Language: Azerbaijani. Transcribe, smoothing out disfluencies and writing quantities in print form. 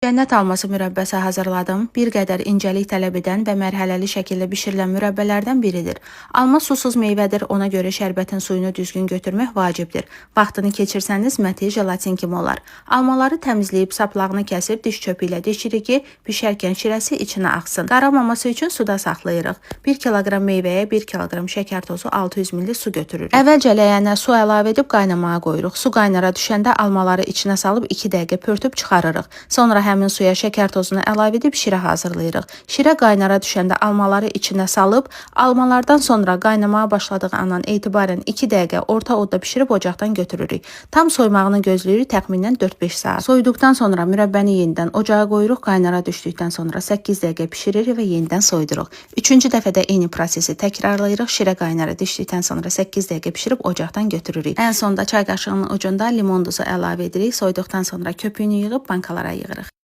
Cənnət alması mürəbbəsi hazırladım. Bir qədər incəlik tələb edən və mərhələli şəkildə bişirilən mürəbbələrdən biridir. Alma susuz meyvədir, ona görə şərbətin suyunu düzgün götürmək vacibdir. Vaxtını keçirsəniz məti jelatin kimi olar. Almaları təmizləyib saplağını kəsib diş çöpü ilə deşirik ki, bişərkən şirəsi içinə axsın. Qaramaması üçün suda saxlayırıq. 1 kiloqram meyvəyə 1 kiloqram şəkər tozu 600 ml su götürürük. Əvvəlcə ləyənə su əlavə edib qaynamağa qoyuruq. Su qaynara düşəndə almaları içinə salıb 2 dəqiqə pörtüb çıxarırıq. Sonra həmin suya şəkər tozunu əlavə edib şirə hazırlayırıq. Şirə qaynara düşəndə almaları içinə salıb, almalardan sonra qaynamağa başladığı andan etibarən 2 dəqiqə orta odda bişirib ocaqdan götürürük. Tam soymağını gözləyirik təxminən 4-5 saat. Soyduqdan sonra mürəbbəni yenidən ocağa qoyuruq. Qaynara düşdükdən sonra 8 dəqiqə bişiririk və yenidən soyduruq. Üçüncü dəfədə eyni prosesi təkrarlayırıq. Şirə qaynara düşdükdən sonra 8 dəqiqə bişirib ocaqdan götürürük. Ən sonda çay qaşığının ucunda limon duzu əlavə edirik. Soyduqdan sonra köpüyünü yığıb bankalara yığırıq.